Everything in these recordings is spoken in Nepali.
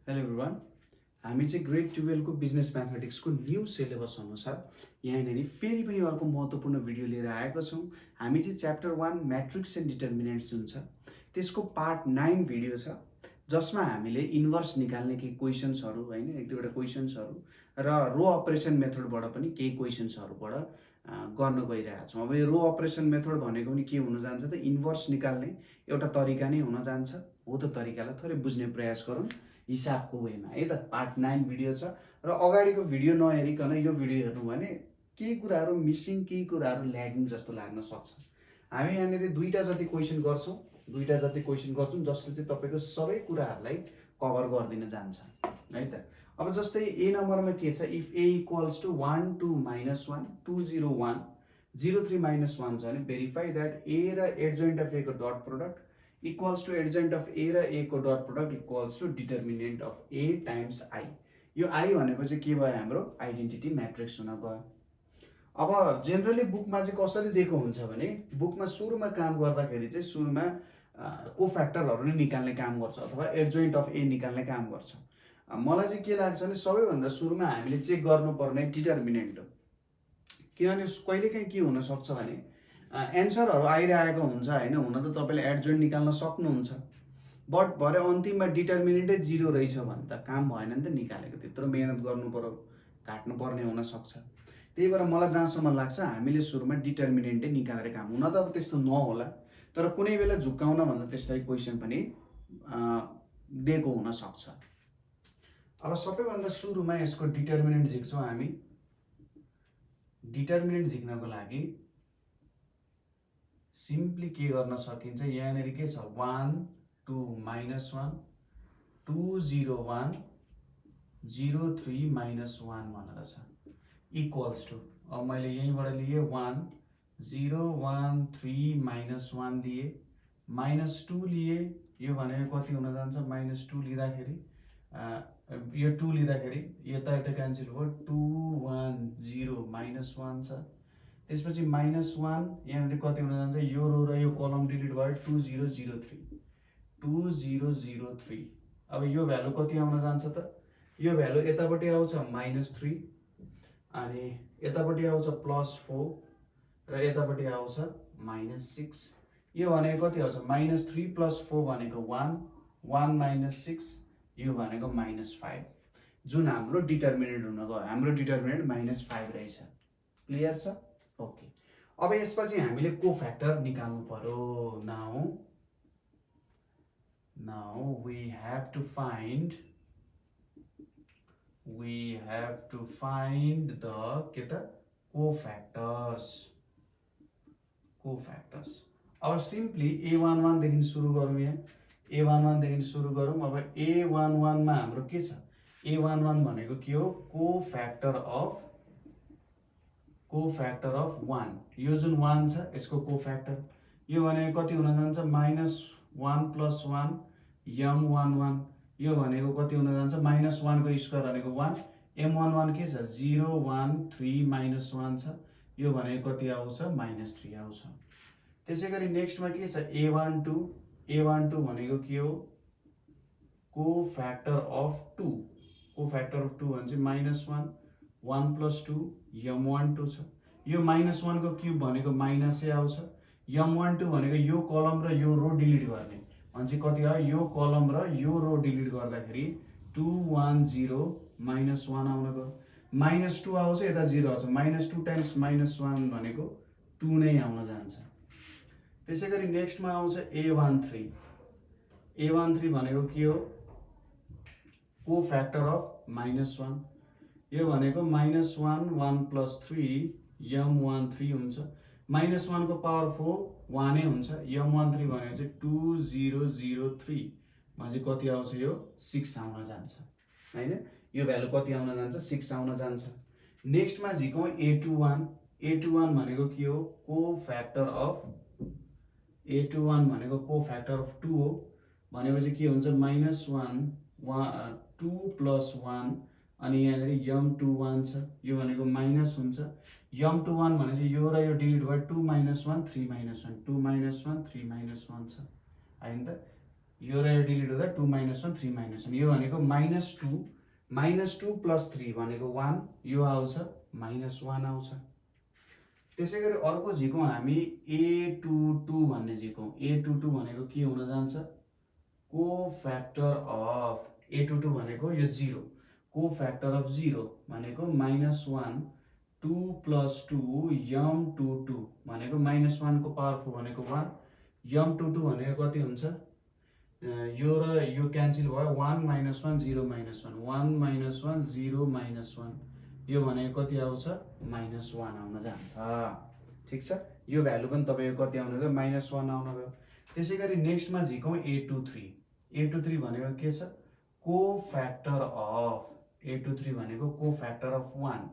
हेलो एभ्रिवान, हामी चाहिँ ग्रेड 12 को बिजनेस म्याथमेटिक्सको न्यू सिलेबस अनुसार यहाँनिर फेरि पनि अर्को महत्त्वपूर्ण भिडियो लिएर आएका छौँ। हामी चाहिँ च्याप्टर 1 म्याट्रिक्स एन्ड डिटर्मिनेन्ट्स जुन छ त्यसको पार्ट 9 भिडियो छ, जसमा हामीले इन्भर्स निकाल्ने केही क्वेसन्सहरू हैन, एक दुईवटा क्वेसन्सहरू र रो अपरेसन मेथडबाट पनि केही क्वेसन्सहरूबाट गर्न गइरहेका छौँ। अब यो रो अपरेसन मेथड भनेको पनि के हुन जान्छ त, इन्भर्स निकाल्ने एउटा तरिका नै हुन जान्छ। हो त तरिकालाई थोरै बुझ्ने प्रयास गरौँ हिसाबको वेमा है त। पार्ट 9 भिडियो छ र अगाडिको भिडियो नहेरिकन यो भिडियो हेर्नु भने केही कुराहरू मिसिङ, केही कुराहरू ल्यागिङ जस्तो लाग्न सक्छ। हामी यहाँनिर दुईटा जति क्वेसन गर्छौँ, जसले चाहिँ तपाईँको सबै कुराहरूलाई कभर गरिदिन जान्छ है त। अब जस्तै ए नम्बरमा के छ, इफ ए इक्वल्स टु 1 2 -1 2 0 1 0 3 -1 छ भने भेरिफाई द्याट ए र एडजोइन्ट अफ ए को dot product equals to adjoint of A र ए को dot product equals to determinant of A times I. यो आई भनेको चाहिँ के भयो, हाम्रो आइडेन्टिटी म्याट्रिक्स हुन गयो। अब जेनरली बुकमा चाहिँ कसरी दिएको हुन्छ भने, बुकमा सुरुमा काम गर्दाखेरि चाहिँ सुरुमा कोफ्याक्टरहरू नै निकाल्ने काम गर्छ अथवा एडजोइन्ट अफ ए निकाल्ने काम गर्छ। मलाई चाहिँ के लाग्छ भने सबैभन्दा सुरुमा हामीले चेक गर्नुपर्ने डिटर्मिनेन्ट हो। किनभने कहिलेकाहीँ के हुनसक्छ भने एन्सरहरू आइरहेको हुन्छ होइन, हुन त तपाईँले एडजोइन्ट निकाल्न सक्नुहुन्छ, बट भरे अन्तिममा डिटर्मिनेन्टै 0 रहेछ भने त काम भएन नि त निकालेको। त्यत्रो मेहनत गर्नु पर्यो, काट्नु पर्ने हुनसक्छ। त्यही भएर मलाई जहाँसम्म लाग्छ हामीले सुरुमा डिटर्मिनेन्टै निकालेर काम, हुन त अब त्यस्तो नहोला तर कुनै बेला झुक्काउन भन्दा त्यसरी क्वेसन पनि दिएको हुनसक्छ। अब सबैभन्दा सुरुमा यसको डिटर्मिनेन्ट झिक्छौँ हामी। डिटर्मिनेन्ट झिक्नको लागि सिम्पली के गर्न सकिन्छ, यहाँनिर के छ 1 2 -1 2 0 1 0 3 -1 भनेर छ इक्वल्स टु, अब मैले यहीँबाट लिएँ 1 0 1 3 -1 लिए -2 लिए, यो भनेको कति हुन जान्छ, -2 लिँदाखेरि यो 2 लिँदाखेरि यता क्यान्सल भयो, 2 1 0 -1 छ। त्यसपछि -1 यहाँनिर कति हुन जान्छ, यो रो र यो कलम डिलिट भयो, 2 0 0 3 2 0 0 3। अब यो भ्यालु कति आउन जान्छ त, यो भ्यालु यतापट्टि आउँछ -3 अनि यतापट्टि आउँछ +4 र यतापट्टि आउँछ -6। यो भनेको कति आउँछ, -3 + 4 भनेको 1 1 - 6, यो भनेको -5, जुन हाम्रो डिटर्मिनेन्ट हुन गयो। हाम्रो डिटर्मिनेन्ट -5 रहेछ। क्लियर छ? ओके। अब यसपछि हामीले कोफ्याक्टर निकाल्नु पर्यो। Now we have to find the के त कोफ्याक्टर्स। अब सिम्पली A11 देखि सुरु गरौँ, यहाँ A11 देखि सुरु गरौँ। अब A11 मा हाम्रो के छ, A11 भनेको के हो, कोफ्याक्टर अफ 1। यो जुन 1 छ यसको कोफ्याक्टर, यो भनेको कति हुन जान्छ, -1 + 1 m11, यो भनेको कति हुन जान्छ, -1 को स्क्वायर भनेको 1, m11 के छ 0 1 3 -1 छ, यो भनेको कति आउँछ, -3 आउँछ। त्यसैगरी नेक्स्टमा के छ, A12 भनेको के हो, कोफ्याक्टर अफ 2 भने चाहिँ -1 1 + 2 m12 छ। यो -1 को क्युब भनेको माइनसै आउँछ। m12 भनेको यो कलम र यो रो डिलिट गर्ने भने चाहिँ कति आयो, यो कलम र यो रो डिलिट गर्दाखेरि 2 1 0 -1 आउन गयो, -2 आउँछ, यता 0 आउँछ, -2 टाइम्स -1 भनेको 2 नै आउन जान्छ। त्यसैगरी नेक्स्टमा आउँछ A13 भनेको के हो, कोफ्याक्टर अफ -1, यो भनेको -1 1 + 3 m13 हुन्छ। -1 को पावर 4 1 नै हुन्छ, m13 भनेको चाहिँ 2 0 0 3 भने चाहिँ कति आउँछ, यो 6 आउन जान्छ हैन। यो भ्यालु कति आउन जान्छ, 6 आउन जान्छ। नेक्स्टमा झिकौँ A21 भनेको के हो, कोफ्याक्टर अफ 2 हो। भनेपछि के हुन्छ, -1 2 + 1 अनि यहाँनिर m21 छ, यो भनेको माइनस हुन्छ। m21 भनेपछि यो र यो डिलिट भयो, 2 - 1 3 - 1 2 - 1 3 - 1 छ हैन त। यो र यो डिलिट हुँदा 2 - 1 3 - 1 यो भनेको -2 + 3 भनेको 1 यो आउँछ -1 आउँछ। त्यसै गरी अर्को झिकौँ हामी A22 भन्ने झिकौँ। A22 भनेको के हुन जान्छ कोफ्याक्टर अफ A22 भनेको यो 0 कोफ्याक्टर अफ 0 भनेको -1 2 + 2 m22 भनेको -1 को पावर 4 भनेको 1 m22 भनेको कति हुन्छ यो र यो क्यान्सल भयो 1 - 1 0 - 1 1 - 1 0 - 1 यो भनेको कति आउँछ -1 आउन जान्छ। ठिक छ यो भ्यालु पनि तपाईको कति आउन गयो -1 आउन गयो। त्यसै गरी नेक्स्टमा झिकौँ A23 भनेको के छ कोफ्याक्टर अफ A23 भनेको कोफ्याक्टर अफ 1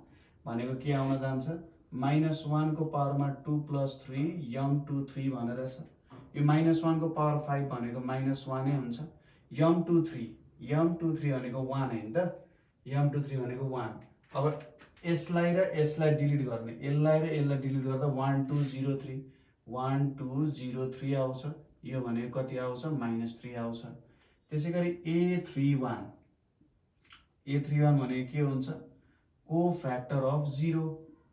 भनेको के आउन जान्छ -1 को पावरमा 2 + 3 m23 भनेर छ। यो -1 को पावर 5 भनेको -1 नै हुन्छ। m23 भनेको 1 हैन त m23 भनेको 1। अब यसलाई र यसलाई डिलिट गर्ने यसलाई र यसलाई डिलिट गर्दा 1203 1203 आउँछ। यो भनेको कति आउँछ -3 आउँछ। त्यसै गरी A31 भनेको के हुन्छ कोफ्याक्टर अफ 0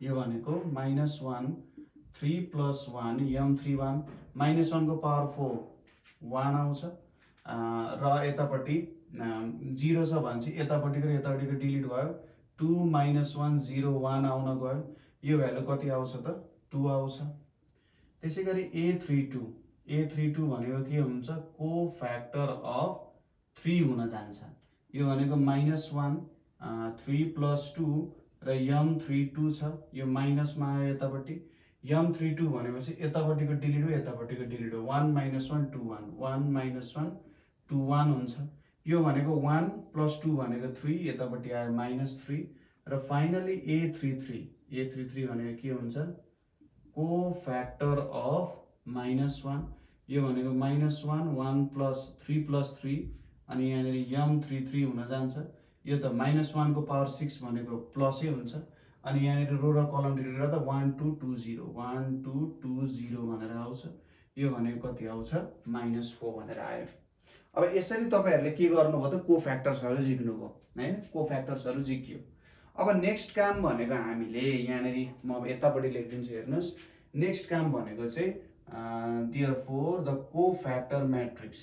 यो भनेको -1 3 + 1 m31 -1 को पावर 4 1 आउँछ र यतापट्टि 0 छ भने चाहिँ यतापट्टिको र यतापट्टिको डिलिट भयो 2 - 1 0 1 आउन गयो। यो भ्यालु कति आउँछ त 2 आउँछ। त्यसै गरी A32 भनेको के हुन्छ कोफ्याक्टर अफ 3 हुन जान्छ। यो भनेको -1 3 + 2 र m32 छ यो माइनसमा आयो यतापट्टि m32 भनेपछि यतापट्टिको डिलिट हो यतापट्टिको डिलिट हो 1 - 1 2 1 1 - 1 2 1 हुन्छ। यो भनेको 1 + 2 भनेको 3 यतापट्टि आयो -3 र फाइनली A33 भनेको के हुन्छ कोफ्याक्टर अफ -1 यो भनेको -1 1 + 3 + 3 अनि यहाँनिर m33 हुन जान्छ। यो त -1 को पावर 6 भनेको प्लसै हुन्छ अनि यहाँनिर रो र कलम डिलिट गर्दा 1220 1220 भनेर आउँछ। यो भनेको कति आउँछ -4 भनेर आयो। अब यसरी तपाईहरुले के गर्नुभयो त कोफ्याक्टर्सहरु झिक्नुभयो हैन कोफ्याक्टर्सहरु झिक्यो। अब नेक्स्ट काम भनेको हामीले यहाँनिर म यतापट्टि लेख्दिन्छु हेर्नुस्। नेक्स्ट काम भनेको चाहिँ therefore the cofactor matrix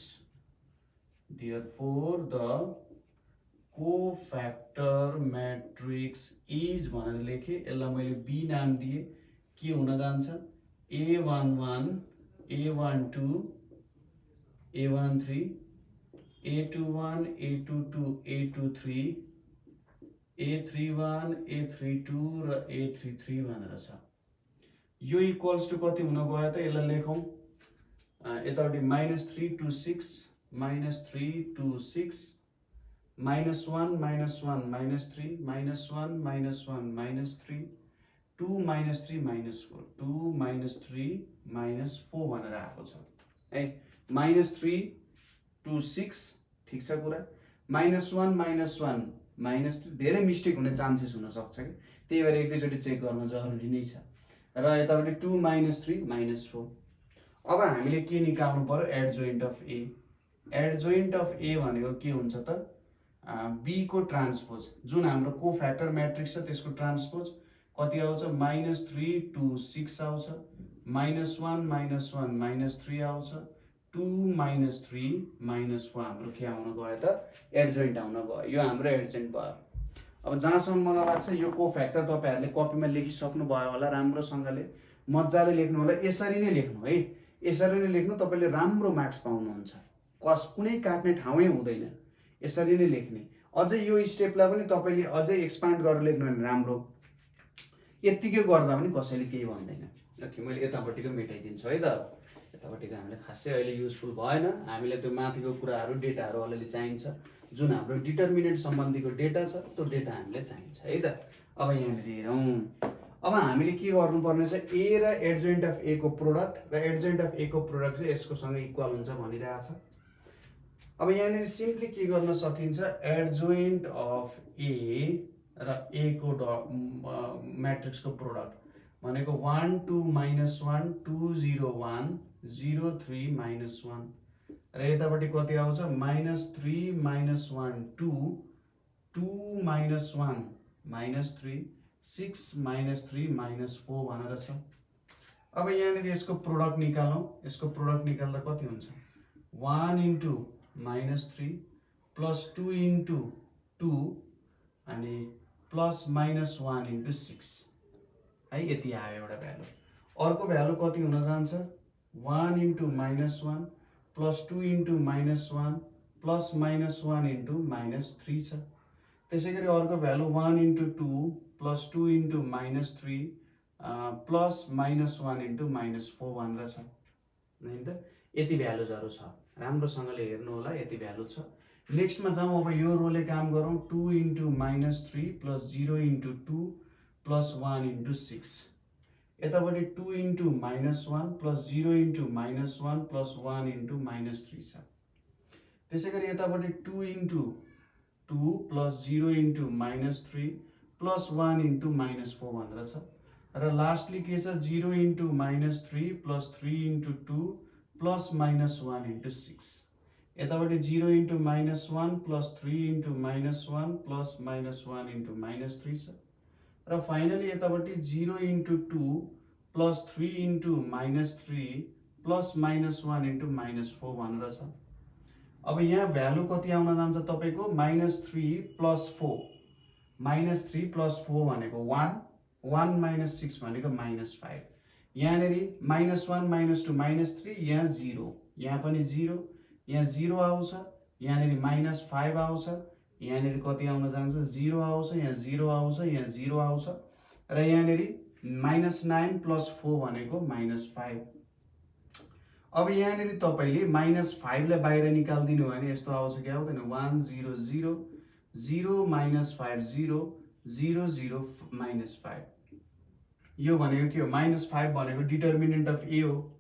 is भनेर लेखे। यसलाई मैले B नाम दिए के हुन जान्छ A11 A12 A13 A21 A22 A23 A31 A32 र A33 भनेर छ। यो इक्वल्स टु कति हुन गयो त यसलाई लेखौं यतापट्टि -3 to 6 -3 to 6 -1 -1 -3 -1 -1 -3 2 -3 -4 2 -3 -4 भनेर आएको छ है। -3 to 6 ठीक छ कुरा -1 -1 -3 धेरै मिस्टेक हुने चान्सेस हुन सक्छ कि त्यही भएर एक दुईचोटी चेक गर्न जरुरी नै छ। र यतापट्टि 2 -3 -4। अब हामीले के निकाल्नु पर्यो adjoint of A। Adjoint of A भनेको के हुन्छ त B को ट्रान्सपोज जुन हाम्रो कोफ्याक्टर म्याट्रिक्स छ त्यसको ट्रान्सपोज कति आउँछ -3 to 6 आउँछ -1 -1 -3 आउँछ 2 -3 -4 हाम्रो के आउन गयो त एडजोइन्ट आउन गयो। यो हाम्रो एडजोइन्ट भयो। अब जहाँसम्म मलाई लाग्छ यो कोफ्याक्टर तपाईहरुले कपीमा लेखिसक्नु भयो होला राम्रोसँगले मज्जाले लेख्नु होला। यसरी नै लेख्नु है यसरी नै लेख्नु तपाईले राम्रो मार्क्स पाउनुहुन्छ। कुनै काट्ने ठाउँै हुँदैन यसरी नै लेख्ने। अझै यो स्टेपलाई पनि तपाईले अझै एक्सपान्ड गरेर लेख्नु भने राम्रो यतिकै गर्दा पनि कसैले केही भन्दैन। ओके मैले यतापट्टिको मेटाइदिन्छु है त यतापट्टिको हामीले खासै अहिले युजफुल भएन। हामीले त्यो माथिको कुराहरु डेटाहरु अलिअलि चाहिन्छ जुन हाम्रो डिटरमिनेन्ट सम्बन्धीको डेटा छ त्यो डेटा हामीले चाहिन्छ है त। अब यहाँ हेरौं अब हामीले के गर्नुपर्ने छ A र एडजोइन्ट अफ A को प्रोडक्ट र एडजोइन्ट अफ A को प्रोडक्ट चाहिँ यसको सँग इक्वल हुन्छ भनिरहेछ। अब यहाँ सिम्पली के गर्न सकिन्छ एडजोइन्ट अफ A र A को म्याट्रिक्स को प्रोडक्ट भनेको 1 2 -1 2 0 1 0 3 -1 र यतापट्टि कति आउँछ -3 -1 2 2 -1 -3 6 -3 -4 भनेर छ। अब यहाँनिर यसको प्रोडक्ट निकालौँ। यसको प्रोडक्ट निकाल्दा कति हुन्छ 1 इन्टु -3 प्लस 2 इन्टु 2 अनि प्लस -1 इन्टु 6 है, यति आयो एउटा भ्यालु। अर्को भ्यालु कति हुन जान्छ 1 into -1 plus 2 into -1 plus -1 into -3 छ। त्यसै गरी अर्को value 1 into 2 plus 2 into -3 plus -1 into -4 भनेर छ नि त। यति भ्यालुजहरू छ, राम्रोसँगले हेर्नु होला, यति भ्यालु छ। नेक्स्टमा जाउँ। अब यो रोले काम गरौँ। 2 into -3 plus 0 into 2 plus 1 into 6। यतापट्टि 2 into -1 plus 0 into -1 plus 1 into -3 छ। त्यसै गरी यतापट्टि 2 into 2 plus 0 into -3 plus 1 into -4 भनेर छ। र लास्टली के छ 0 into -3 plus 3 into 2 plus -1 into 6। यतापट्टि 0 into -1 plus 3 into -1 plus -1 into -3 छ। र फाइनली यतापट्टि 0 into 2 plus 3 into -3 plus -1 into -4 भनेर छ। अब यहाँ भ्यालु कति आउन जान्छ तपाईको -3 प्लस 4 -3 प्लस 4 भनेको 1 1 माइनस 6 भनेको -5। यहाँनेरि -1 -2 -3 यहाँ 0, यहाँ पनि 0, यहाँ 0 आउँछ, यहाँनेरि -5 आउँछ, यहाँनेरि कति आउन जान्छ 0 आउँछ, यहाँ 0 आउँछ, यहाँ 0 आउँछ र यहाँनेरि -9 प्लस 4 भनेको -5। अब यहाँनेरि तपाईले -5 लाई बाहिर निकाल्दिनु हो भने यस्तो आउँछ कि आउँदैन 1 0 0 0 -5 0 0 0 -5। यो भनेको के हो -5 भनेको डिटर्मिनेन्ट अफ ए हो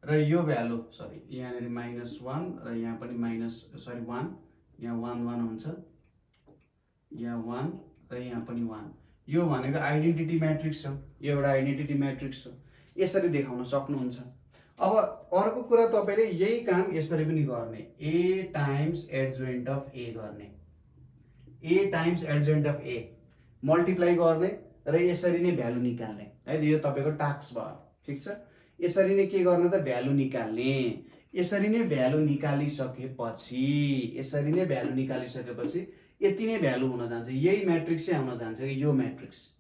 र यो भ्यालु सरी यहाँनेरि -1 र यहाँ पनि 1 यहाँ 1 1 हुन्छ, यहाँ 1 र यहाँ पनि 1। यो भनेको आइडेन्टिटी म्याट्रिक्स हो, यो एउटा आइडेन्टिटी म्याट्रिक्स हो, यसरी देखाउन सक्नुहुन्छ। अब अर्को कुरा तपाईले यही काम यसरी पनि गर्ने, a times adjoint of a गर्ने, a times adjoint of a multiply गर्ने र यसरी नै भ्यालु निकाल्ने है। यो तपाईको टास्क भयो, ठीक छ। यसरी नै के गर्ने त भ्यालु निकाल्ने। यसरी नै भ्यालु निकालिसकेपछि यति नै भ्यालु हुन जान्छ, यही म्याट्रिक्सै आउन जान्छ कि यो म्याट्रिक्स,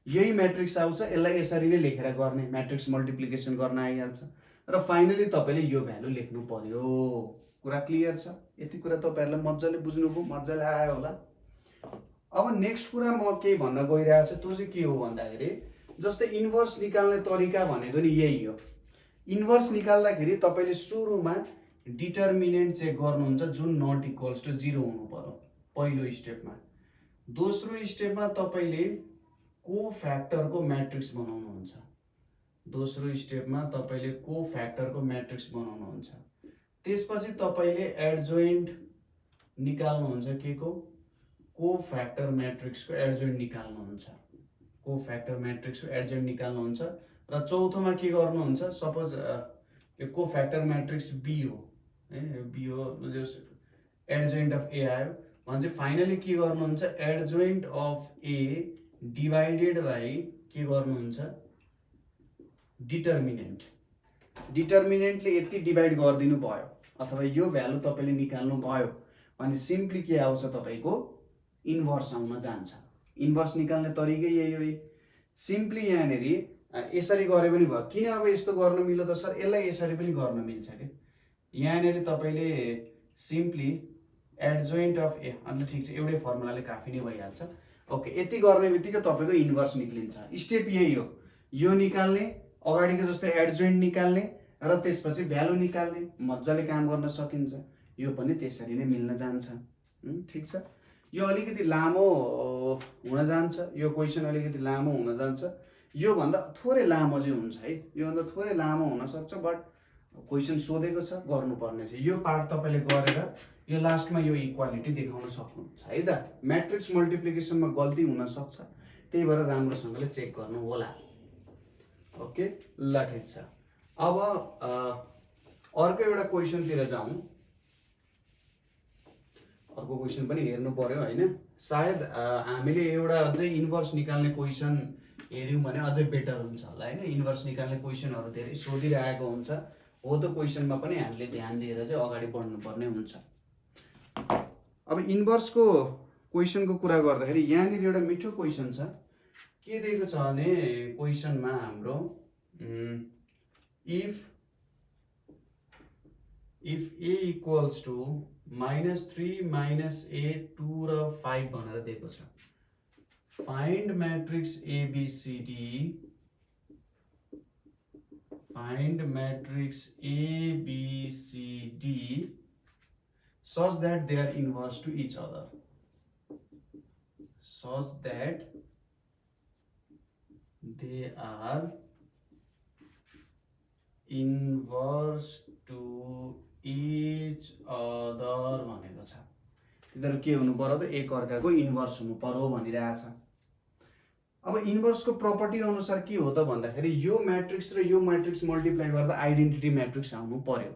यही म्याट्रिक्स आउँछ। यसलाई यसरी नै लेखेर गर्ने, म्याट्रिक्स मल्टिप्लिकेसन गर्न आइहाल्छ र फाइनली तपाईले यो भ्यालु लेख्नु पर्यो। कुरा क्लियर छ? यति कुरा तपाईहरुले मज्जाले बुझ्नुभयो, मज्जाले आयो होला। अब नेक्स्ट कुरा म के भन्न गइरहेको छु त्यो चाहिँ के हो भन्दाखेरि जस्तै इन्भर्स निकाल्ने तरिका भनेको नि यही हो। इन्भर्स निकाल्दाखेरि तपाईले सुरुमा डिटर्मिनेन्ट चेक गर्नुहुन्छ जुन नट इक्वल्स टु 0 हुनु पर्यो पहिलो स्टेपमा। दोस्रो स्टेपमा तपाईले कोफ्याक्टरको म्याट्रिक्स बनाउनुहुन्छ। त्यसपछि तपाईले एडजोइन्ट निकाल्नुहुन्छ के को कोफ्याक्टर म्याट्रिक्सको एडजोइन्ट निकाल्नुहुन्छ। र चौथोमा के गर्नुहुन्छ सपोज यो कोफ्याक्टर म्याट्रिक्स बी हो है, बी हो एडजोइन्ट अफ ए आयो भने चाहिँ फाइनली के गर्नुहुन्छ adjoint of A divided by के गर्नुहुन्छ डिटर्मिनेन्टले यति डिभाइड गरिदिनु भयो अथवा यो भ्यालु तपाईले निकाल्नु भयो भने सिम्पली के आउँछ तपाईको इन्भर्स आउन जान्छ। इन्भर्स निकाल्ने तरिकै यही हो। सिम्पली यहाँनेरि यसरी गरे पनि भयो। किन अब यस्तो गर्न मिल्यो त सर? यसलाई यसरी पनि गर्न मिल्छ के। यहाँनेरि तपाईले सिम्पली एडजोइन्ट अफ ए, अनि ठीक छ एउटै फर्मुलाले काफी नै भइहाल्छ। ओके, यति गर्ने बित्तिकै तपाईको इन्भर्स निक्लिन्छ। स्टेप यही हो, यो निकाल्ने, अगाडिको जस्तै एडजोइन्ट निकाल्ने र त्यसपछि भ्यालु निकाल्ने, मज्जाले काम गर्न सकिन्छ। यो पनि त्यसरी नै मिल्न जान्छ। ठीक छ। यो अलिकति लामो हुन जान्छ, यो क्वेशन अलिकति लामो हुन जान्छ। यो भन्दा थोरै लामो चाहिँ हुन्छ है, यो भन्दा थोरै लामो हुन सक्छ, बट क्वेशन सोधेको छ गर्नुपर्ने छ। यो पार्ट तपाईले गरेर यो लास्टमा यो इक्वालिटी देखाउन सक्नुहुन्छ है त। म्याट्रिक्स मल्टिप्लिकेसनमा गल्ती हुन सक्छ, त्यही भएर राम्रोसँगले चेक गर्नु होला। ओके, ल ठीक छ। अब अर्को एउटा क्वेशनतिर जाउँ। महत्त्वको क्वेसन पनि हेर्नु पर्यो हैन। सायद हामीले एउटा अझै इन्भर्स निकाल्ने क्वेसन हेर्यौँ भने अझै बेटर हुन्छ होला हैन। इन्भर्स निकाल्ने क्वेसनहरू धेरै सोधिरहेको हुन्छ, हो त्यो क्वेसनमा पनि हामीले ध्यान दिएर चाहिँ अगाडि बढ्नुपर्ने हुन्छ। अब इन्भर्सको क्वेसनको कुरा गर्दाखेरि यहाँनिर एउटा मिठो क्वेसन छ। के दिएको छ भने क्वेसनमा हाम्रो इफ a इक्वल्स टु -3 -8 2 र 5 भनेर दिएको छ। Find matrix ABCD, find matrix ABCD such that they are inverse to each other, such that they are inverse to each other भनेको छ। तिनीहरू के हुनु पर्यो त एक अर्काको इन्भर्स हुनु पर्यो भनिरहेछ। अब इन्भर्सको प्रपर्टी अनुसार के हो त भन्दाखेरि यो म्याट्रिक्स र यो म्याट्रिक्स मल्टिप्लाई गर्दा आइडेन्टिटी म्याट्रिक्स आउनु पर्यो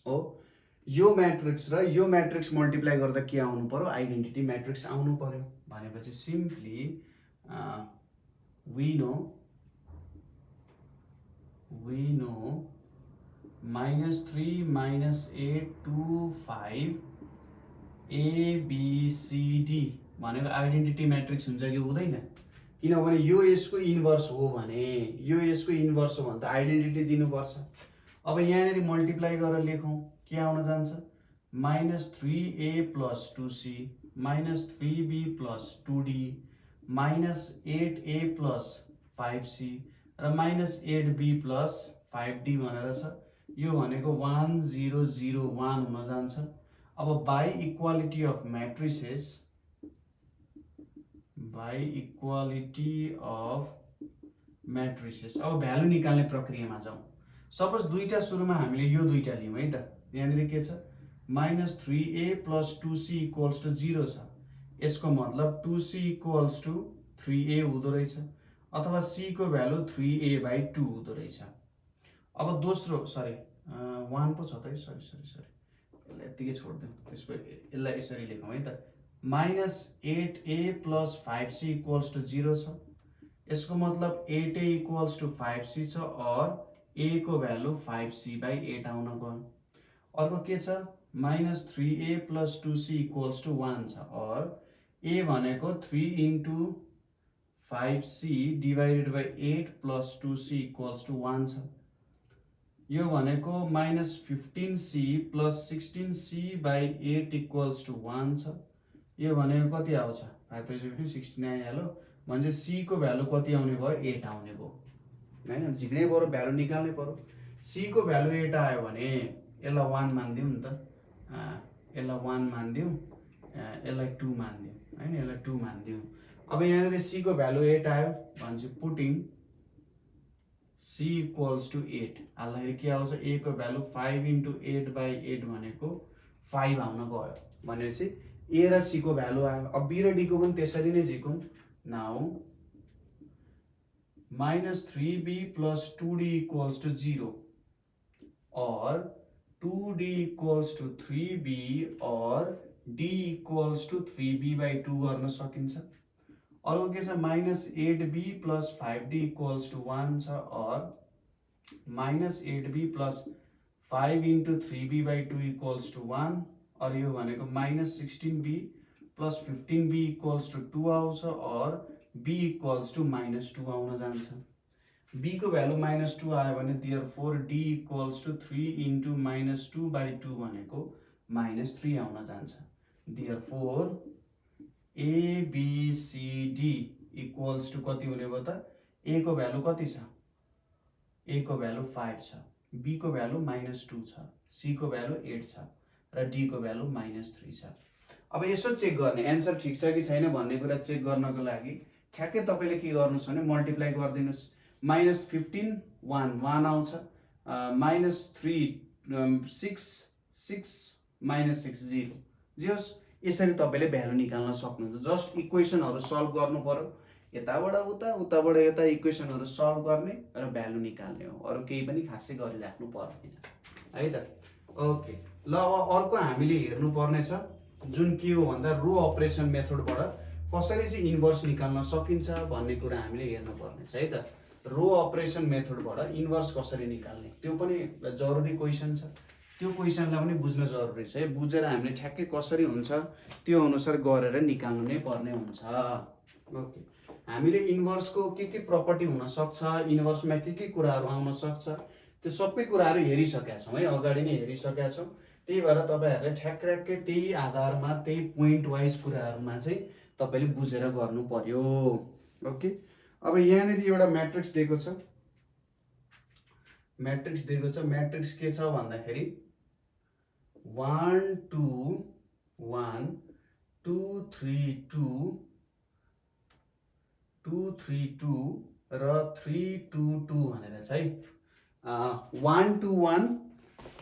हो। यो म्याट्रिक्स र यो म्याट्रिक्स मल्टिप्लाई गर्दा के आउनु पर्यो? आइडेन्टिटी म्याट्रिक्स आउनु पर्यो। भनेपछि सिम्पली we know -3 -8 2 5 ABCD भनेको आइडेन्टिटी म्याट्रिक्स हुन्छ कि हुँदैन? किनभने यो यसको इन्भर्स हो भने, यो यसको इन्भर्स हो भने त आइडेन्टिटी दिनुपर्छ। अब यहाँनिर मल्टिप्लाई गरेर लेखौँ, के आउन जान्छ? -3A + 2C -3B + 2D -8A + 5C र -8B + 5D भनेर छ। यो भनेको 1 0 0 1 हुन जान्छ। अब by equality of matrices, by equality of matrices अब भ्यालु निकाल्ने प्रक्रियामा जाउँ। सपोज दुईटा सुरुमा हामीले यो दुईटा लियौँ है त। यहाँनिर के छ? -3A + 2C = 0 छ। यसको मतलब 2C = 3A हुँदो रहेछ, अथवा C को भ्यालु 3A/2 हुँदो रहेछ। अब दोस्रो 1 पो छ त, सरी यसलाई यतिकै छोड्दिउँ। त्यसको यसलाई यसरी लेखौँ है त। -8A + 5C = 0 छ। यसको मतलब 8A = 5C छ और A को भ्यालु 5C/8 आउन गयो। अर्को के छ? -3A + 2C = 1 छ और A भनेको 3 × 5C / 8 + 2C = 1 छ। यो भनेको -15C + 16C/8 = 1 छ। यो भनेको कति आउँछ? 5×3 आइहाल्यो। भने C को भ्यालु कति आउने भयो? 8 आउने भयो हैन। झिक्नै पर्यो, भ्यालु निकाल्नै पर्यो। C को भ्यालु 8 आयो भने यसलाई 1 मानिदिउँ नि त। यसलाई 1 मानिदिउँ, यसलाई 2 मानिदिउँ हैन, यसलाई 2 मानिदिउँ। अब यहाँनिर C को भ्यालु 8 आयो भने पुटिङ C = 8 हाल्दाखेरि के आउँछ? A को भ्यालु 5 × 8/8 भनेको 5 आउन गयो। भनेपछि A र C को भ्यालु आयो। अब B र D को पनि त्यसरी नै झिकौँ। नाउ -3B + 2D = 0 और 2D = 3B और D = 3B/2 गर्न सकिन्छ। अर्को के छ? -8B + 5D = 1 छ और -8B + 5 × 3B/2 = 1 और यो भनेको -16B + 15B = 2 आउँछ और B = -2 आउन जान्छ। B को भ्यालु -2 आयो भने therefore D = 3 × -2/2 भनेको -3 आउन जान्छ। therefore ABCD = कति हुने भयो त? A को भ्यालु कति छ? A को भ्यालु 5 छ, B को भ्यालु -2 छ, C को भ्यालु 8 छ र D को भ्यालु -3 छ। अब यसो चेक गर्ने एन्सर ठिक छ कि छैन भन्ने कुरा चेक गर्नको लागि ठ्याक्कै तपाईले के गर्नुस् भने मल्टिप्लाई गरिदिनुस्। -15 1 आउँछ, -3 6 6 -6 0। जे होस् यसरी तपाईले भ्यालु निकाल्न सक्नुहुन्छ। जस्ट इक्वेसनहरु सल्भ गर्नु पर्यो, यताबाट उता उताबाट यता इक्वेसनहरु सल्भ गर्ने र भ्यालु निकाल्ने हो। अरु केही पनि खासै गरिराख्नु पर्दैन है त। ओके, ल अब अर्को हामीले हेर्नु पर्ने छ जुन के हो भन्दा रो अपरेसन मेथडबाट कसरी चाहिँ इन्भर्स निकाल्न सकिन्छ भन्ने कुरा हामीले हेर्नुपर्ने छ है त। रो अपरेसन मेथडबाट इन्भर्स कसरी निकाल्ने त्यो पनि जरुरी क्वेसन छ। त्यो क्वेसनलाई पनि बुझ्न जरुरी छ है। बुझेर हामीले ठ्याक्कै कसरी हुन्छ त्यो अनुसार गरेर निकाल्नु नै पर्ने हुन्छ। ओके, हामीले इन्भर्सको के प्रपर्टी हुन सक्छ, इन्भर्समा के कुराहरू आउन सक्छ, त्यो सबै कुराहरू हेरिसकेका छौँ है, अगाडि नै हेरिसकेका छौँ। त्यही भएर तपाईँहरूले ठ्याक्कै त्यही आधारमा त्यही पोइन्ट वाइज कुराहरूमा चाहिँ तपाईँले बुझेर गर्नु पर्यो। ओके, अब यहाँनिर एउटा म्याट्रिक्स दिएको छ। म्याट्रिक्स के छ भन्दाखेरि 1 2 1 2 3 2 2 3 2 र 3 2 2 भनेर छ है। 1 2 1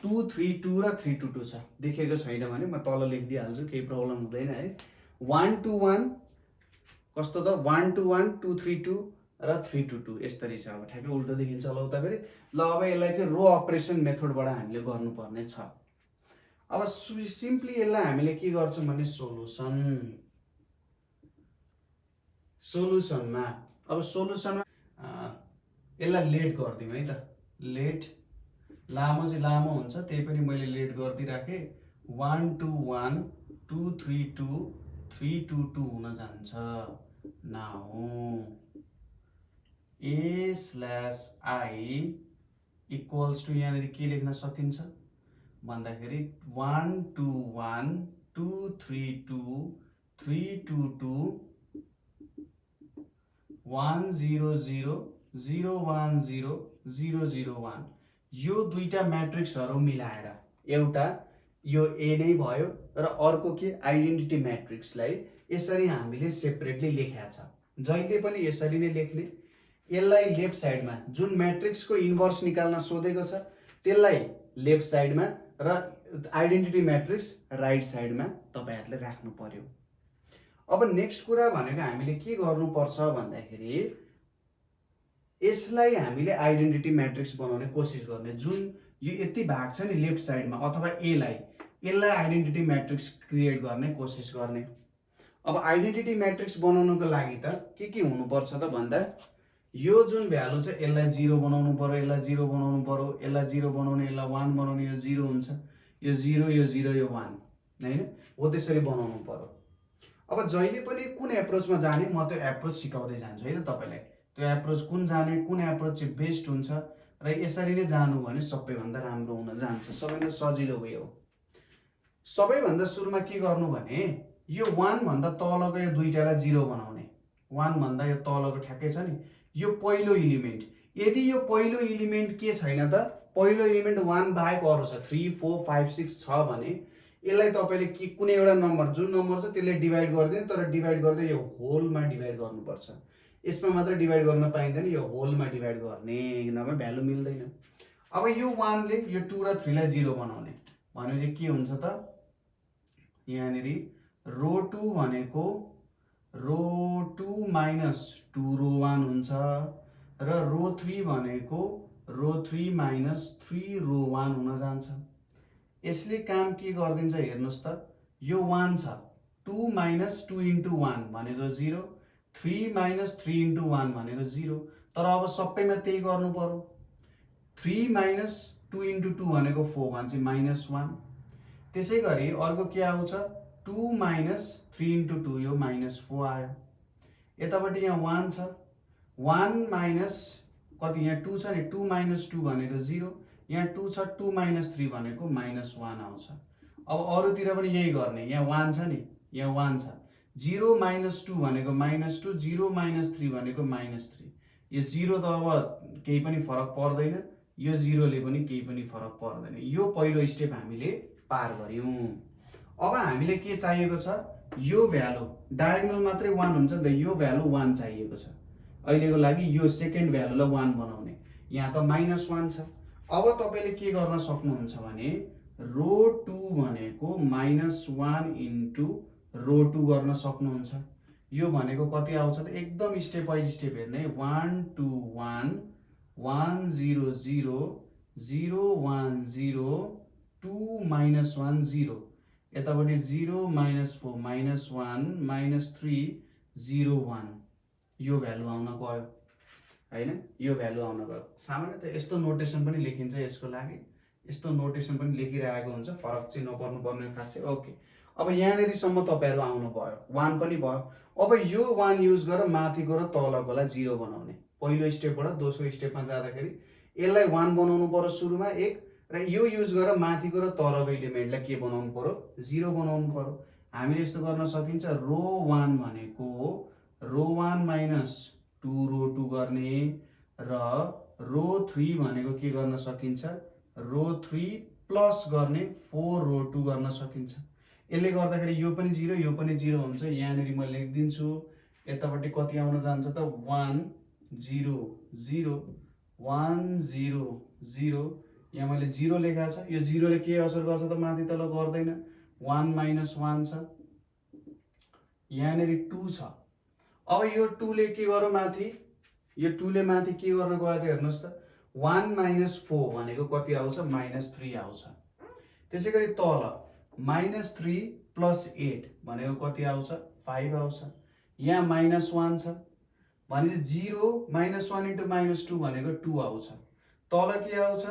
2 3 2 र 3 2 2 छ। देखेको छैन भने म तल लेखिदिइहाल्छु, केही प्रब्लम हुँदैन है। 1 2 1 कस्तो त 1 2 1 2 3 2 र 3 2 2 यसरी छ। अब ठ्याक्कै उल्टो देखिन्छ ल उता फेरि। ल अब यसलाई चाहिँ रो अपरेसन मेथडबाट हामीले गर्नुपर्ने छ। अब सिम्पली यसलाई हामीले के गर्छौँ भने सोलुसनमा अब सोलुसनमा यसलाई लेट गरिदिउँ है त। लेट लामो चाहिँ लामो हुन्छ, त्यही पनि मैले लेट गरिदिइराखेँ। 1 2 1 2 3 2 3 2 2 हुन जान्छ। नाउ a/i इक्वल्स टु यहाँनिर के लेख्न सकिन्छ भन्दाखेरि 1 2 1 2 3 2 3 2 2 1 0 0 0 1 0 0 0 1 यो दुईटा म्याट्रिक्सहरू मिलाएर एउटा यो ए नै भयो र अर्को के आइडेन्टिटी म्याट्रिक्सलाई यसरी हामीले सेपरेटली लेखेका छ। जहिले पनि यसरी नै लेख्ने। यसलाई लेफ्ट साइडमा जुन म्याट्रिक्सको इन्भर्स निकाल्न सोधेको छ त्यसलाई लेफ्ट साइडमा र आइडेन्टिटी म्याट्रिक्स राइट साइडमा तपाईहरुले राख्नु पर्यो। अब नेक्स्ट कुरा भनेको हामीले के गर्नुपर्छ भन्दाखेरि यसलाई हामीले आइडेन्टिटी म्याट्रिक्स बनाउने कोसिस गर्ने। जुन यो यति भाग छ नि लेफ्ट साइडमा अथवा यसलाई आइडेन्टिटी म्याट्रिक्स क्रिएट गर्ने कोसिस गर्ने। अब आइडेन्टिटी म्याट्रिक्स बनाउनको लागि त के हुनुपर्छ त भन्दा यो जुन भ्यालु छ यसलाई 0 बनाउनु पर्यो, यसलाई 0 बनाउनु पर्यो, यसलाई 0 बनाउने, यसलाई 1 बनाउने, यो 0 हुन्छ, यो 0 यो 0 यो 1 हैन, हो त्यसरी बनाउनु पर्यो। अब जहिले पनि कुन एप्रोचमा जाने म त्यो एप्रोच सिकाउँदै जान्छु है त तपाईलाई। त्यो एप्रोच कुन जाने, कुन एप्रोच चाहिँ बेस्ट हुन्छ र यसरी नै जानु भने सबैभन्दा राम्रो हुन जान्छ, सबैभन्दा सजिलो वे हो। सबैभन्दा सुरुमा के गर्नु भने यो 1 भन्दा तलको यो दुईटालाई 0 बनाउने। 1 भन्दा यो तलको ठ्याक्कै छ नि यो पहिलो एलिमेन्ट। यदि यो पहिलो एलिमेन्ट के छैन त पहिलो एलिमेन्ट 1 बाहेक अरु छ 3 4 5 6 छ भने यसलाई तपाईले के कुनै एउटा नम्बर जुन नम्बर छ त्यसले डिभाइड गर्दिन, तर डिभाइड गर्दै यो होलमा डिभाइड गर्नुपर्छ। यसमा मात्र डिभाइड गर्न पाइँदैन, यो होलमा डिभाइड गर्ने, नभए भ्यालु मिल्दैन। अब यो 1 ले यो 2 र 3 लाई 0 बनाउने भनेपछि के हुन्छ त यहाँनेरि रो 2 भनेको रो 2 माइनस 2 रो 1 हुन्छ र रो 3 भनेको रो 3 माइनस 3 रो 1 हुन जान्छ। यसले काम के गर्दिन्छ हेर्नुस् त यो 1 छ 2 माइनस 2 इन्टु 1 भनेको 0, 3 माइनस 3 इन्टु 1 भनेको 0, तर अब सबैमा त्यही गर्नु पर्यो। 3 माइनस 2 इन्टु 2 भनेको 4 भनेपछि माइनस 1। त्यसै गरी अर्को के आउँछ 2 माइनस 3 इन्टु 2 यो माइनस 4 आयो। यतापट्टि यहाँ 1 छ 1 माइनस कति यहाँ 2 छ नि 2 माइनस 2 भनेको 0, यहाँ 2 छ 2 माइनस 3 भनेको माइनस 1 आउँछ। अब अरूतिर पनि यही गर्ने, यहाँ 1 छ नि यहाँ 1 छ 0 माइनस 2 भनेको माइनस 2, 0 माइनस 3 भनेको माइनस 3। यो 0 त अब केही पनि फरक पर्दैन, यो 0 ले पनि केही पनि फरक पर्दैन। यो पहिलो स्टेप हामीले पार गर्यौं। अब हामीले के चाहिएको छ यो भ्यालु डायगोनल मात्रै 1 हुन्छ नि त, यो भ्यालु 1 चाहिएको छ अहिलेको लागि। यो सेकेन्ड भ्यालुलाई 1 बनाउने, यहाँ त माइनस 1 छ। अब तपाईले के गर्न सक्नुहुन्छ भने रो 2 भनेको माइनस 1 इन्टु रो 2 गर्न सक्नुहुन्छ। यो भनेको कति आउँछ त एकदम स्टेप बाइ स्टेप हेर्ने 1 2 1 1 0 0 0 1 0 2 माइनस 1 0। यतापट्टि 0 -4 -1 -3 0 1 यो भ्यालु आउन गयो हैन, यो भ्यालु आउन गयो। सामान्यतः यस्तो नोटेसन पनि लेखिन्छ यसको लागि, यस्तो नोटेसन पनि लेखिरहेको हुन्छ, फरक चाहिँ नपर्नु पर्ने खासै। ओके, अब यहाँनेरिसम्म तपाईहरु आउनु भयो, 1 पनि भयो। अब यो 1 युज गरेर माथिको र तलकोलाई 0 बनाउने। पहिलो स्टेपबाट दोस्रो स्टेपमा जाँदाखेरि यसलाई 1 बनाउनु पर्यो सुरुमा 1, र यो युज गरेर माथिको र तलको एलिमेन्टलाई के बनाउनु पर्यो 0 बनाउनु पर्यो। हामीले यस्तो गर्न सकिन्छ, रो 1 भनेको रो 1 माइनस 2 रो 2 गर्ने, र रो 3 भनेको के गर्न सकिन्छ, रो 3 प्लस गर्ने 4 रो 2 गर्न सकिन्छ। यसले गर्दाखेरि यो पनि 0 यो पनि 0 हुन्छ। यहाँनेरि म लेखिदिन्छु, यतापट्टि कति आउन जान्छ त 1 0 0 1 0 0। यहाँ मैले 0 लेखेको छ, यो 0 ले के असर गर्छ त माथि तल गर्दैन। 1 माइनस 1 छ, यहाँनेरि 2 छ। अब यो 2 ले के गर्यो माथि, यो 2 ले माथि के गर्न गयो त हेर्नुस् त 1 माइनस 4 भनेको कति आउँछ -3 आउँछ। त्यसैगरी तल -3 प्लस 8 भनेको कति आउँछ 5 आउँछ। यहाँ -1 छ भनेपछि 0 -1 इन्टु -2 भनेको 2 आउँछ। तल के आउँछ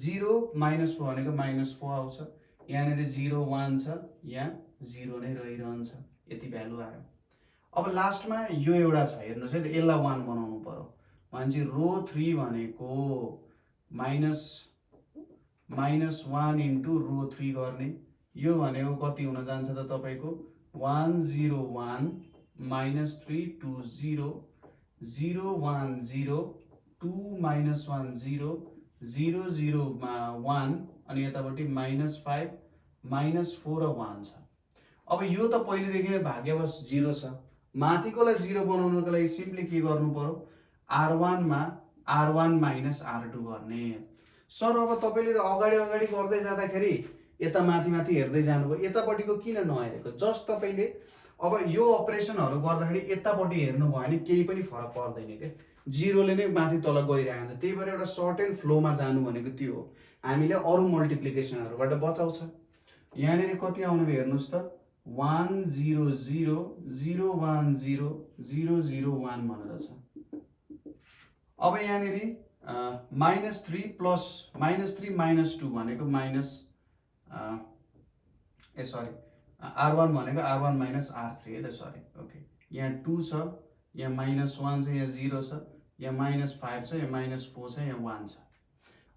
0 -4 भनेको -4 आउँछ। यहाँनेरि 0 1 छ, यहाँ 0 नै रहिरहन्छ। यति भ्यालु आयो। अब लास्टमा यो एउटा छ, हेर्नुस् है, यसलाई 1 बनाउनु पर्यो भनेपछि रो 3 भनेको -1 इन्टु रो 3 गर्ने। यो भनेको कति हुन जान्छ त तपाईको 1 0 1 -3 2 0 0 1 0 2 -1 0 0 0 1 अनि यतापट्टि -5 -4 र 1 छ। अब यो त पहिलेदेखि नै भाग्यवश 0 छ। माथिकोलाई 0 बनाउनको लागि सिम्पली के गर्नु पर्यो, R1 मा R1 माइनस R2 गर्ने। सर अब तपाईले त अगाडि अगाडि गर्दै जाँदाखेरि यता माथि माथि हेर्दै जानुभयो, यतापट्टिको किन नहेरेको? जस्ट तपाईले अब यो अपरेसनहरु गर्दाखेरि यतापट्टि हेर्नु भयो भने केही पनि फरक पर्दैन के, 0 ले नै माथि तल गइरहन्छ। त्यही भएर एउटा सर्ट एन्ड फ्लोमा जानु भनेको त्यो हो। हामीले अरु मल्टिप्लिकेसनहरुबाट बचाउँछ। यहाँनेरि कति आउनु भयो हेर्नुस् त 1 0 0 0 1 0 0 0 1 भनेर छ। अब यहाँनेरि -3 प्लस -3 -2 भनेको R1 भनेको R1 माइनस R3 है त, सरी ओके। यहाँ 2 छ, यहाँ -1 छ, यहाँ 0 छ, यहाँ -5 छ, यहाँ -4 छ, यहाँ 1 छ।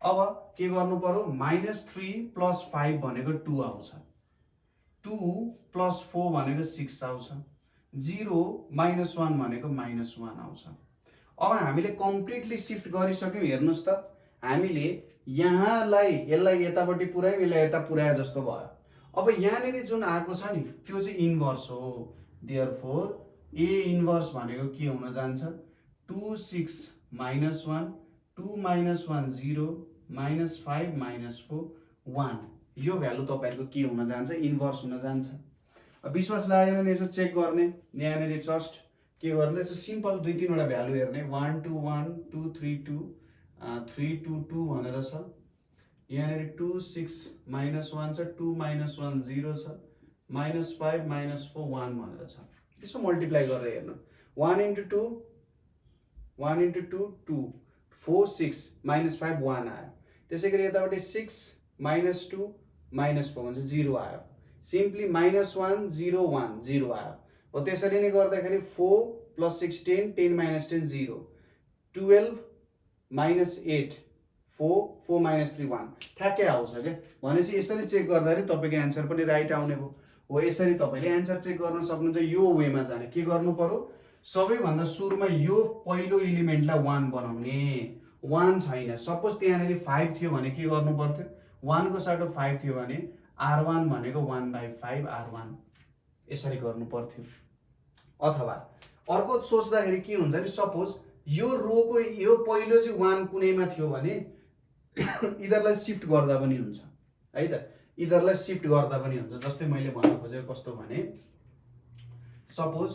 अब के गर्नु पर्यो, -3 प्लस 5 भनेको 2 आउँछ, 2 प्लस 4 भनेको 6 आउँछ, 0 -1 भनेको -1 आउँछ। अब हामीले कम्प्लिटली शिफ्ट गरिसक्यौं। हेर्नुस् त, हामीले यहाँलाई यसलाई यतापट्टि पुर्यायौं, यसलाई यता पुर्याए जस्तो भयो। अब यहाँनेरि जुन आएको छ नि त्यो चाहिँ इन्भर्स हो। देयरफोर A इन्भर्स भनेको के हुन जान्छ 2 6 -1 2 -1 0 -5 -4 1। यो भ्यालु तपाईहरुको के हुन जान्छ, इन्भर्स हुन जान्छ। विश्वास लागेन भने यसो चेक गर्ने। यहाँनेरि जस्ट के गर्ने, यसो सिम्पल 2-3 वटा भ्यालु हेर्ने। 1 2 1 2 3 2 3 2 2 भनेर छ। यहाँनेरि 2 6 -1 छ, 2 -1 0 छ, -5 -4 1 भनेर छ। यसो मल्टिप्लाई गरेर हेर्नु। 1 into 2 2 4 6 -5 1 आयो। त्यसैगरी यतापट्टि 6 -2 -4 हुन्छ 0 आयो। सिम्पली -1 0 1 0 आयो। हो त्यसरी नै गर्दाखेरि 4 + 6 10 10 - 10 0 12 -8 4 4 -3 1 ठ्याक्कै आउँछ के। भनेपछि यसरी चेक गर्दाखेरि तपाईको आन्सर पनि राइट आउने भयो। हो यसरी तपाईले आन्सर चेक गर्न सक्नुहुन्छ। यो वेमा जाने के गर्नु पर्यो, सबैभन्दा सुरुमा यो पहिलो एलिमेन्टलाई 1 बनाउने। 1 छैन, सपोज त्यहाँनेरि 5 थियो भने के गर्नु पर्थ्यो, 1 को साटो 5 थियो भने R1 भनेको 1/5 R1 यसरी गर्नु पर्थ्यो। अथवा अर्को सोच्दाखेरि के हुन्छ नि, सपोज यो रोको यो पहिलो चाहिँ 1 कुनैमा थियो भने इदरलाई शिफ्ट गर्दा पनि हुन्छ है त, इदरलाई शिफ्ट गर्दा पनि हुन्छ। जस्तै मैले भन्न खोजेको कस्तो भने, सपोज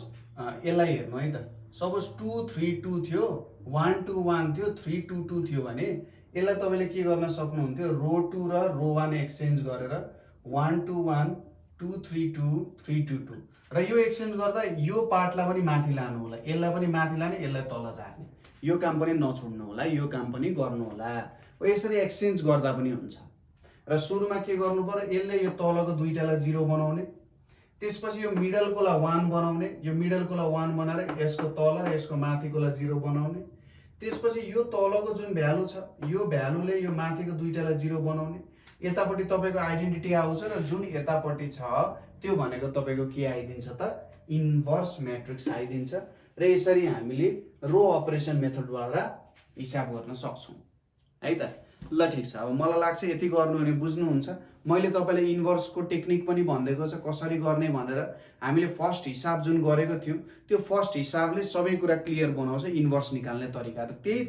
यसलाई हेर्नु है त, सपोज 2 3 2 थियो, 1 2 1 थियो, 3 2 2 थियो भने यसलाई तपाईले के गर्न सक्नुहुन्थ्यो, रो 2 र रो 1 एक्सचेन्ज गरेर 1 2 1 232 र यो एक्सचेन्ज गर्दा यो पार्टलाई पनि माथि लानु होला, यसलाई पनि माथि लाने, यसलाई तल झार्ने। यो काम पनि नछोड्नु होला, यो काम पनि गर्नु होला। यसरी एक्सचेन्ज गर्दा पनि हुन्छ। र सुरुमा के गर्नु पर्यो, यसले यो तलको दुईटालाई 0 बनाउने, त्यसपछि यो मिडलकोलाई 1 बनाउने, यो मिडलकोलाई 1 बनाएर यसको तल र यसको माथिकोलाई 0 बनाउने। त्यसपछि यो तलको जुन भ्यालु छ यो भ्यालुले यो माथिको दुईटालाई 0 बनाउने। यतापट्टि तपाईको आइडेन्टिटी आउँछ र जुन यतापट्टि छ त्यो भनेको तपाईको के आइदिन्छ त, इन्भर्स म्याट्रिक्स आइदिन्छ। र यसरी हामीले रो अपरेसन मेथडद्वारा हिसाब गर्न सक्छौं है त। ल ठीक छ, अब मलाई लाग्छ यति गर्नु भने बुझ्नुहुन्छ। मैले तपाईलाई इन्भर्सको टेक्निक पनि भन्देको छ कसरी गर्ने भनेर। हामीले फर्स्ट हिसाब जुन गरेको थियौं त्यो फर्स्ट हिसाबले सबै कुरा क्लियर बनाउँछ इन्भर्स निकाल्ने तरिका। र त्यही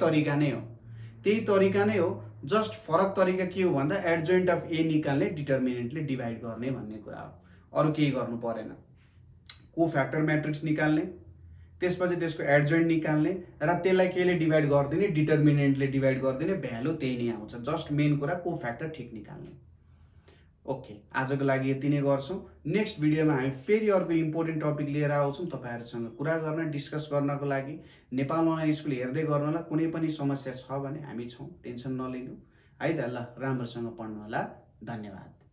तरिका नै हो, जस्ट फरक तरिका के हो भन्दा एडजोइन्ट अफ ए निकाल्ने डिटर्मिनेन्टले डिभाइड गर्ने भन्ने कुरा हो, अरु केही गर्नु परेन। कोफ्याक्टर म्याट्रिक्स निकाल्ने, त्यसपछि त्यसको एडजोइन्ट निकाल्ने र त्यसलाई केले डिभाइड गर्दिने, डिटर्मिनेन्टले डिभाइड गर्दिने, भ्यालु त्यही नै आउँछ। जस्ट मेन कुरा कोफ्याक्टर ठिक निकाल्ने। ओके, आजको लागि यति नै गर्छौं। नेक्स्ट भिडियोमा हामी फेरि अर्को इम्पोर्टेन्ट टपिक लिएर आउँछौं तपाईहरुसँग कुरा गर्न, डिस्कस गर्नको लागि। नेपाल अनलाइन स्कुल हेर्दै गर्नुहोला, कुनै पनि समस्या छ भने हामी छौं, टेन्सन नलिनु है त। ल, राम्रोसँग पढ्नु होला। धन्यवाद।